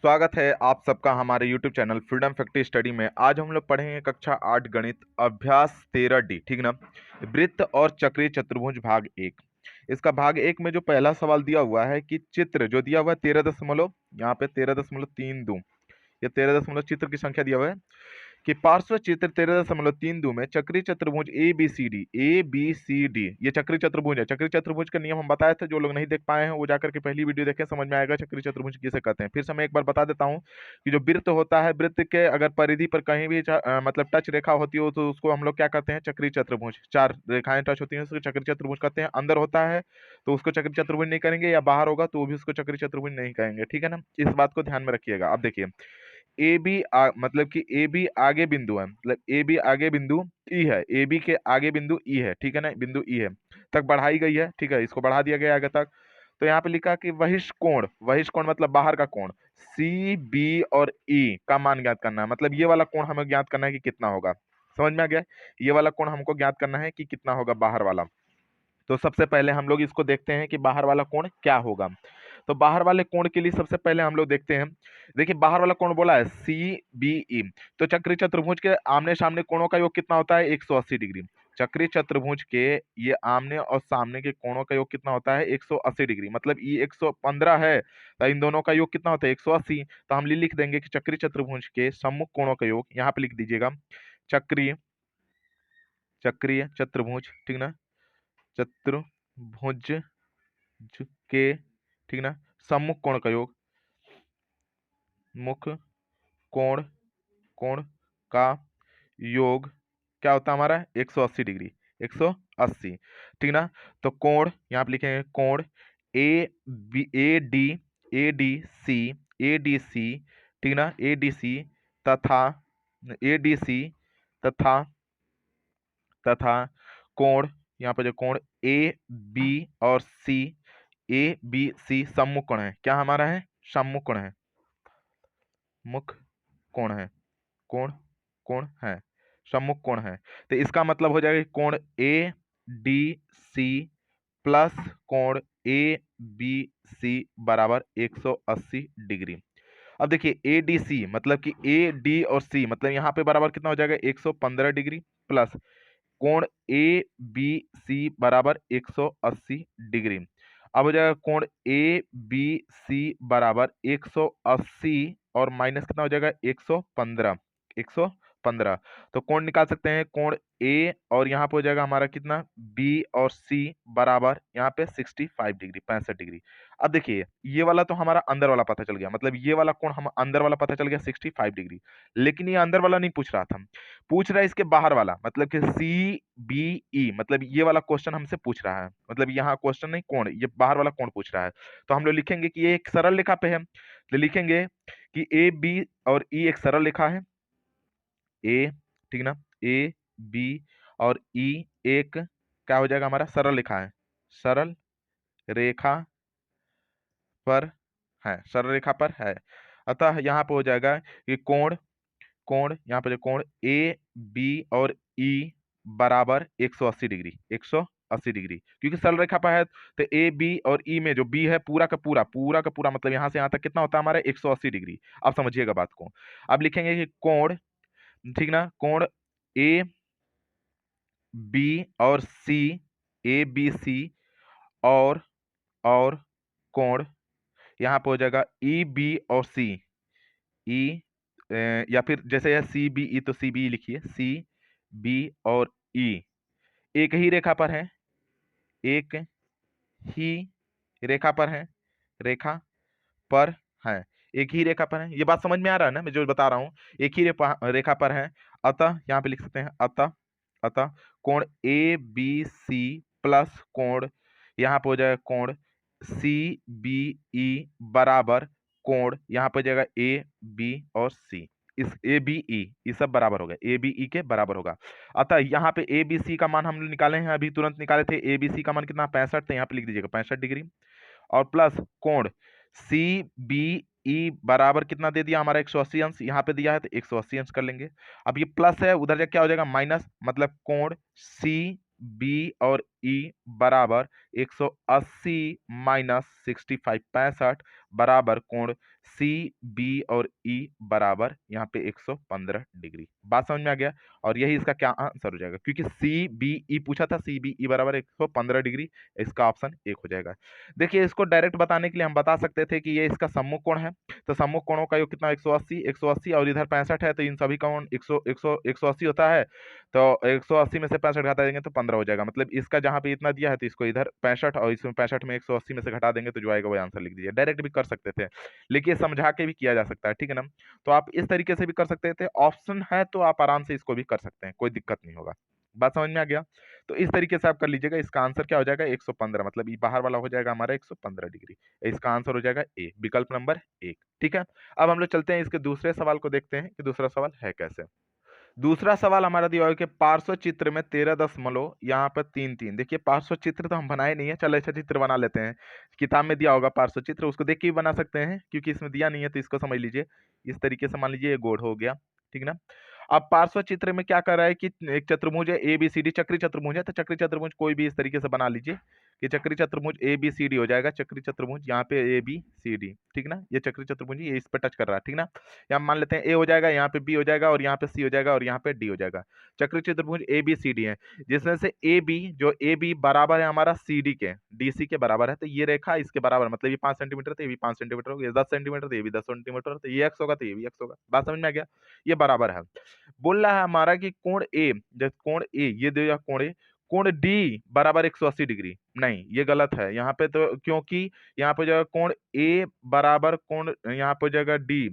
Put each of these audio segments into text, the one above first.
स्वागत है आप सबका हमारे YouTube channel freedom factory study में। आज हम लोग पढ़ेंगे कक्षा 8 गणित अभ्यास 13D, ठीक ना। वृत्त और चक्रीय चतुर्भुज भाग 1। इसका भाग 1 में जो पहला सवाल दिया हुआ है कि चित्र जो दिया हुआ है 13 यहाँ पे 13.32, ये 13 चित्र की संख्या दिया हुआ है कि पार्श्व चित्र 13.32 में चक्रीय चतुर्भुज ए बी सी डी, ये चक्रीय चतुर्भुज है। चक्रीय चतुर्भुज का नियम हम बताए थे, जो लोग नहीं देख पाए हैं वो जाकर के पहली वीडियो देखें, समझ में आएगा चक्रीय चतुर्भुज किसे कहते हैं। फिर से मैं एक बार बता देता हूं कि जो वृत्त होता है, वृत्त के अगर परिधि पर कहीं भी मतलब टच रेखा होती हो तो उसको हम लोग क्या कहते हैं, चक्रीय चतुर्भुज। 4 रेखाएं टच होती हैं उसको चक्रीय चतुर्भुज कहते हैं। अंदर होता है तो उसको चक्रीय चतुर्भुज नहीं करेंगे, या बाहर होगा तो वो भी उसको चक्रीय चतुर्भुज नहीं कहेंगे, ठीक है ना। इस बात को ध्यान में रखिएगा। अब देखिए ए बी मतलब कि ए बी आगे बिंदु है, मतलब ए बी आगे बिंदु ई है, ए बी के आगे बिंदु ई है, ठीक है ना, बिंदु ई है तक बढ़ाई गई है, ठीक है, इसको बढ़ा दिया गया आगे तक। तो यहाँ पे लिखा कि वहिष्ठ कोण मतलब बाहर का कोण सी बी और ई का मान ज्ञात करना है। मतलब ये वाला कोण हमें ज्ञात करना है कि कितना होगा। समझ में आ गया? ये वाला कोण हमको ज्ञात करना है कि कितना होगा बाहर वाला। तो सबसे पहले हम लोग इसको देखते हैं कि बाहर वाला कोण क्या होगा। तो बाहर वाले कोण के लिए सबसे पहले हम लोग देखते हैं, देखिए बाहर वाला कोण बोला है सी बी ई। तो चक्रीय चतुर्भुज के आमने सामने कोणों का योग कितना होता है? 180 डिग्री। चक्रीय चतुर्भुज के ये आमने और सामने के कोणों का योग कितना होता है? 180 डिग्री। मतलब ये 115 है तो इन दोनों का योग कितना होता है? 180। तो हम लिख देंगे कि चक्रीय चतुर्भुज के सम्मुख कोणों का योग, यहाँ पे लिख दीजिएगा चक्रीय चक्रीय चतुर्भुज, ठीक ना, चतुर्भुज के, ठीक ना, सम्मुख कोण का योग, मुख कोण कोण का योग क्या होता है हमारा? 180 डिग्री, 180, ठीक ना। तो कोण यहाँ पे लिखेंगे कोण ए डी सी, ठीक ना, ए डी सी तथा ए डी सी तथा तथा कोण, यहाँ पे जो कोण ए बी और सी, ए बी सी सम्मुख कोण है। क्या हमारा है? सम्मुख कोण है, मुख कोण है, कोण कोण है, सम्मुख कोण है। तो इसका मतलब हो जाएगा कोण ए डी सी प्लस कोण ए बी सी बराबर 180 डिग्री। अब देखिए ए डी सी मतलब कि ए डी और सी मतलब यहाँ पे बराबर कितना हो जाएगा? 115 डिग्री प्लस कोण ए बी सी बराबर 180 डिग्री। अब हो जाएगा कोण ए बी सी बराबर 180 और माइनस कितना हो जाएगा? 115, 115। तो कोण निकाल सकते हैं, कोण ए और यहाँ पे हो जाएगा हमारा कितना? बी और सी बराबर यहाँ पे 65 डिग्री, 65 डिग्री। अब देखिए ये वाला तो हमारा अंदर वाला पता चल गया, मतलब ये वाला कोण हम अंदर वाला पता चल गया 65 डिग्री। लेकिन ये अंदर वाला नहीं पूछ रहा था, पूछ रहा है इसके बाहर वाला, मतलब कि सी बी ई, मतलब ये वाला क्वेश्चन हमसे पूछ रहा है। मतलब यहाँ क्वेश्चन नहीं, कोण, ये बाहर वाला कोण पूछ रहा है। तो हम लोग लिखेंगे कि ये एक सरल रेखा पे है, तो लिखेंगे कि ए बी और ई एक सरल रेखा है, ए, ठीक ना, ए बी और ई एक क्या हो जाएगा हमारा? सरल रेखा है, सरल रेखा पर है, सरल रेखा पर है। अतः यहाँ पे हो जाएगा कि कोण कोण यहाँ पे जो कोण ए बी और ई बराबर 180 डिग्री, 180 डिग्री, क्योंकि सरल रेखा पर है। तो ए बी और ई में जो बी है पूरा का पूरा मतलब यहाँ से यहाँ तक कितना होता है हमारा? 180 डिग्री। अब समझिएगा बात को। अब लिखेंगे कि कोण, ठीक ना, कोण ए बी और सी, ए बी सी और कोण यहाँ पे हो जाएगा ई बी और सी, ई या फिर जैसे है सी बी ई, तो सी बी लिखिए, सी बी और ई एक ही रेखा पर है, एक ही रेखा पर है, रेखा पर है, एक ही रेखा पर है। ये बात समझ में आ रहा है ना मैं जो बता रहा हूँ? एक ही रेखा पर है। अतः यहाँ पे लिख सकते हैं अतः अतः कोण ए बी सी प्लस कोण यहाँ पे हो जाएगा कोण सी बी ई बराबर कोण यहाँ पे हो जाएगा ए बी और सी। इस ए बी ई ये सब बराबर होगा, ए बी ई के बराबर होगा। अतः यहाँ पे ए बी सी का मान हम निकाले हैं, अभी तुरंत निकाले थे। ए बी सी का मान कितना? 65। तो यहाँ पे लिख दीजिएगा 65 डिग्री और प्लस कोण सी बी ई बराबर कितना दे दिया हमारा? 180 अंश यहाँ पे दिया है तो 180 अंश कर लेंगे। अब ये प्लस है, उधर जा क्या हो जाएगा? माइनस, मतलब कोण सी बी और ई बराबर 180 माइनस 65 65 बराबर कोण सी बी और ई बराबर यहाँ पे 115 डिग्री। बात समझ में आ गया। और यही इसका क्या आंसर हो जाएगा, क्योंकि सी बी ई पूछा था, सी बी ई बराबर 115 डिग्री, इसका ऑप्शन एक हो जाएगा। देखिए इसको डायरेक्ट बताने के लिए हम बता सकते थे कि ये इसका सम्मुख कोण है, तो सम्मुख कोणों का योग कितना 180 और इधर 65 है, तो इन सभी का कोण 180 होता है, तो 180 में से 65 घटा देंगे तो 15 हो जाएगा। मतलब इसका जहां पे इतना दिया है तो इसको इधर 65 और इसमें 65 में 180 में से घटा देंगे तो जो आएगा वो आंसर लिख दीजिए। डायरेक्ट भी कर सकते थे, लेकिन ये समझा के भी किया जा सकता है, ठीक है ना। तो आप इस तरीके से भी कर सकते थे, ऑप्शन है तो आप आराम से इसको भी कर सकते हैं, कोई दिक्कत नहीं होगा। बात समझ में आ गया। तो इस तरीके से आप कर लीजिएगा। इसका आंसर क्या हो जाएगा 115, मतलब ये बाहर वाला हो जाएगा हमारा 115 डिग्री। इसका आंसर हो जाएगा ए, विकल्प नंबर 1, ठीक है। अब हम लोग चलते हैं इसके दूसरे सवाल को, देखते हैं कि दूसरा सवाल है कैसे। दूसरा सवाल हमारा दिया हुआ है कि पार्श्व चित्र में 13 यहाँ पर 3 3। देखिए पार्श्व चित्र तो हम बनाए नहीं है, चलो ऐसा चित्र बना लेते हैं। किताब में दिया होगा पार्श्व चित्र, उसको देख के भी बना सकते हैं, क्योंकि इसमें दिया नहीं है तो इसको समझ लीजिए। इस तरीके से मान लीजिए ये गोल हो गया, ठीक ना। अब पार्श्व चित्र में क्या कर रहा है कि एक चतुर्भुज है ए बी सी डी, चक्री चतुर्भुज है, तो चक्री चतुर्भुज कोई भी इस तरीके से बना लीजिए कि चक्री चतुर्भुज ए बी सी डी हो जाएगा। चक्री चतुर्भुज यहाँ पे ए बी सी डी, ठीक ना। ये चक्री चतुर्भुज ये इस पे टच कर रहा है, ठीक ना। यहाँ मान लेते हैं ए हो जाएगा, यहाँ पे बी हो जाएगा, और यहाँ पे सी हो जाएगा, और यहाँ पे डी हो जाएगा। चक्री चतुर्भुज ए बी सी डी है, जिसमें से ए बी, जो ए बी बराबर है हमारा सी डी के, डी सी के बराबर है, तो ये रेखा इसके बराबर, मतलब ये 5 सेंटीमीटर, तो ये भी 5 सेंटीमीटर होगा, ये 10 सेंटीमीटर, तो ये भी 10 सेंटीमीटर, तो ये एक्स होगा, तो ये भी एक्स होगा। बात समझ में आ गया। ये बराबर है। बोल रहा है हमारा कि कोण ए, जब कोण ए ये दिया कोण ए, कोण डी बराबर 180 डिग्री। नहीं, ये गलत है यहाँ पे, तो क्योंकि यहाँ पे जो है कोण ए बराबर कोण, यहाँ पे जगह डी,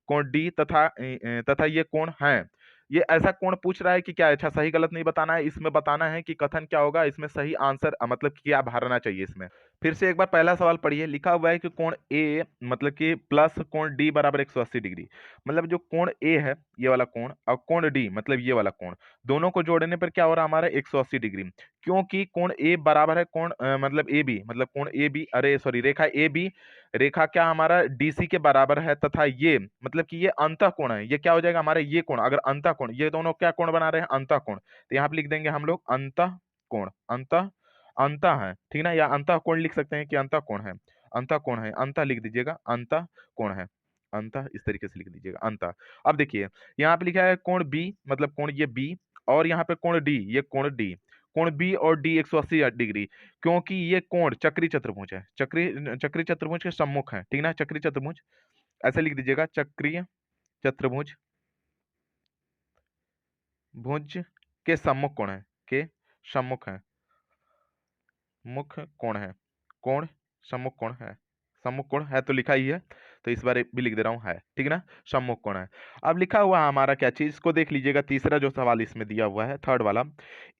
कोण डी तथा ये कोण है। ये ऐसा कोण पूछ रहा है कि क्या, अच्छा सही गलत नहीं बताना है, इसमें बताना है कि कथन क्या होगा, इसमें सही आंसर मतलब क्या भरना चाहिए इसमें। फिर से एक बार पहला सवाल पढ़िए। लिखा हुआ है कि कोण ए मतलब कि प्लस कोण डी बराबर 180 डिग्री। मतलब जो कोण ए है ये वाला कोण, और कोण डी मतलब ये वाला कोण, दोनों को जोड़ने पर क्या हो रहा है हमारा 180 डिग्री। क्योंकि कोण ए बराबर है कोण मतलब ए बी, मतलब कोण ए बी, अरे सॉरी, रेखा ए बी, रेखा क्या हमारा डीसी के बराबर है, तथा ये मतलब कि ये अंतः कोण है। ये क्या हो जाएगा हमारा ये कोण, अगर अंतः कोण, ये दोनों क्या कोण बना रहे हैं, अंतः कोण, तो यहाँ पे लिख देंगे हम लोग अंतः कोण, अंतः अंतः है, ठीक ना, या अंतः कोण लिख सकते हैं कि अंतः कोण है, अंतः कोण है, अंतः लिख दीजिएगा, अंतः कोण है, अंतः इस तरीके से लिख दीजिएगा अंतः। अब देखिए यहाँ पे लिखा है कोण बी, मतलब कोण ये बी, और यहाँ पे कोण डी, ये कोण डी, कोण बी और डी 180 डिग्री, क्योंकि ये कोण चक्री चतुर्भुज है, चक्री चतुर्भुज के सम्मुख है, ठीक ना। चक्री चतुर्भुज ऐसे लिख दीजिएगा, चक्रीय चतुर्भुज भुज के सम्मुख कोण है, के सम्मुख है, मुख्य कोण है, कोण सम्मुख कोण है, सम्मुख कोण है तो लिखा ही है, तो इस बार भी लिख दे रहा हूं है, ठीक है ना, सम्मुख कोण है। अब लिखा हुआ है हमारा क्या चीज, इसको देख लीजिएगा, तीसरा जो सवाल इसमें दिया हुआ है थर्ड वाला,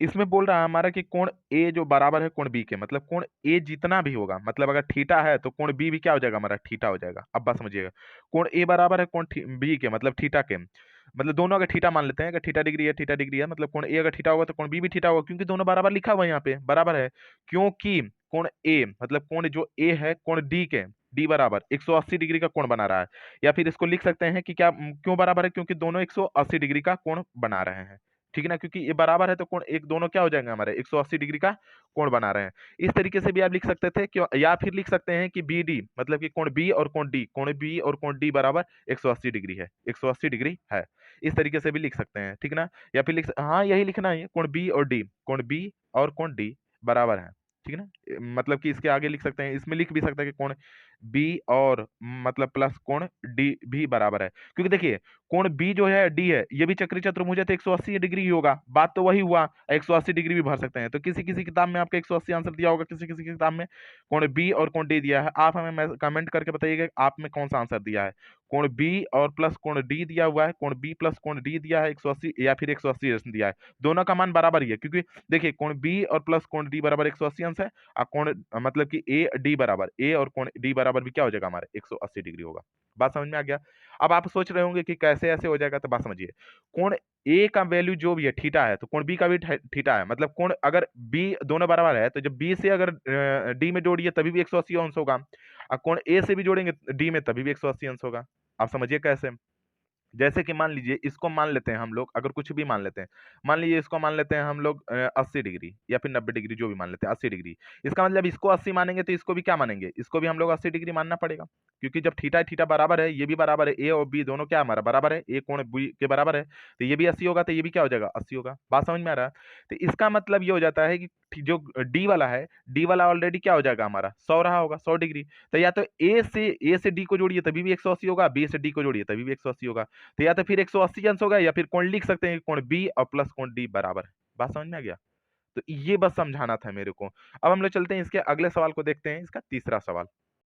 इसमें बोल रहा है हमारा कि कोण ए जो बराबर है कोण बी के, मतलब कोण ए जितना भी होगा, मतलब अगर थीटा है तो कोण बी भी क्या हो जाएगा हमारा, थीटा हो जाएगा। अब बात समझिएगा, कोण ए बराबर है कोण बी के, मतलब थीटा के, मतलब दोनों अगर थीटा मान लेते हैं, अगर थीटा डिग्री है, थीटा डिग्री है, मतलब कोण ए अगर थीटा होगा तो कोण बी भी थीटा होगा, क्योंकि दोनों बराबर लिखा हुआ है यहाँ पे, बराबर है। क्योंकि कोण ए मतलब कोण जो ए है कोण डी के, डी बराबर 180 डिग्री का कोण बना रहा है, या फिर इसको लिख सकते हैं कि क्या क्यों बराबर है, क्योंकि दोनों 180 डिग्री का कोण बना रहे हैं, ठीक है ना। क्योंकि ये बराबर है तो कोण एक दोनों क्या हो जाएंगे हमारे 180 डिग्री का कोण बना रहे हैं। इस तरीके से भी आप लिख सकते थे क्यों, या फिर लिख सकते हैं कि बी डी मतलब कि कोण बी और कोण डी, कोण बी और कोण डी बराबर 180 डिग्री है, 180 डिग्री है, इस तरीके से भी लिख सकते हैं, ठीक ना। या फिर हाँ यही लिखना है, कोण बी और डी, कोण बी और कोण डी बराबर है, ठीक है ना। मतलब कि इसके आगे लिख सकते हैं, इसमें लिख भी सकते हैं कि कोण बी और मतलब प्लस कोण डी भी बराबर है, क्योंकि देखिए कोण बी जो है डी है ये भी चक्री चतुर्भुज है तो 180 डिग्री ही होगा, बात तो वही हुआ, 180 डिग्री भी भर सकते हैं। तो किसी किसी किताब में आपका 180 आंसर दिया होगा, किसी किसी किताब में कोण बी और कोण डी दिया है। आप हमें कमेंट करके बताइएगा आप में कौन सा आंसर दिया है, कोण बी और प्लस कोण डी दिया हुआ है, कोण बी प्लस कोण डी दिया है 180, या फिर 180 दिया है, दोनों का मान बराबर ही है। क्योंकि देखिए कोण बी और प्लस कोण डी बराबर 180 अंश है, और कोण मतलब कि ए डी बराबर, ए और कोण डी बराबर भी क्या हो जाएगा हमारे 180 डिग्री होगा। बात समझ में आ गया। अब आप सोच रहे होंगे कि कैसे ऐसे हो जाएगा, तो बात समझिए, कोण ए का वैल्यू जो भी है थीटा है, तो कोण बी का भी थीटा है, मतलब कोण अगर बी दोनों बराबर है तो जब बी से अगर डी में जोड़िए तभी भी 180 अंश होगा, और कोण ए से भी जोड़ेंगे डी में तभी भी 180 अंश होगा। आप समझिए कैसे। जैसे कि मान लीजिए इसको मान लेते हैं हम लोग, अगर कुछ भी मान लेते हैं, मान लीजिए इसको मान लेते हैं हम लोग 80 डिग्री या फिर 90 डिग्री, जो भी मान लेते हैं 80 डिग्री। इसका मतलब इसको 80 मानेंगे तो इसको भी क्या मानेंगे, इसको भी हम लोग 80 डिग्री मानना पड़ेगा, क्योंकि जब थीटा थीटा बराबर है, ये भी बराबर है, ए और बी दोनों क्या हमारा बराबर है, ए कोण बी के बराबर है, तो ये भी 80 होगा, तो ये भी क्या हो जाएगा 80 होगा। बात समझ में आ रहा है? तो इसका मतलब ये हो जाता है कि जो डी वाला है, डी वाला ऑलरेडी क्या हो जाएगा हमारा 100 रहा होगा, 100 डिग्री। तो या तो ए से डी को जोड़िए तभी भी 180 होगा, बी से डी को जोड़िए तभी भी 180 होगा। तो या तो फिर 180 अंश होगा, या फिर कोण लिख सकते हैं कोण बी और प्लस कोण डी बराबर है। बात समझ में आ गया? तो ये बस समझाना था मेरे को। अब हम लोग चलते हैं इसके अगले सवाल को देखते हैं, इसका तीसरा सवाल।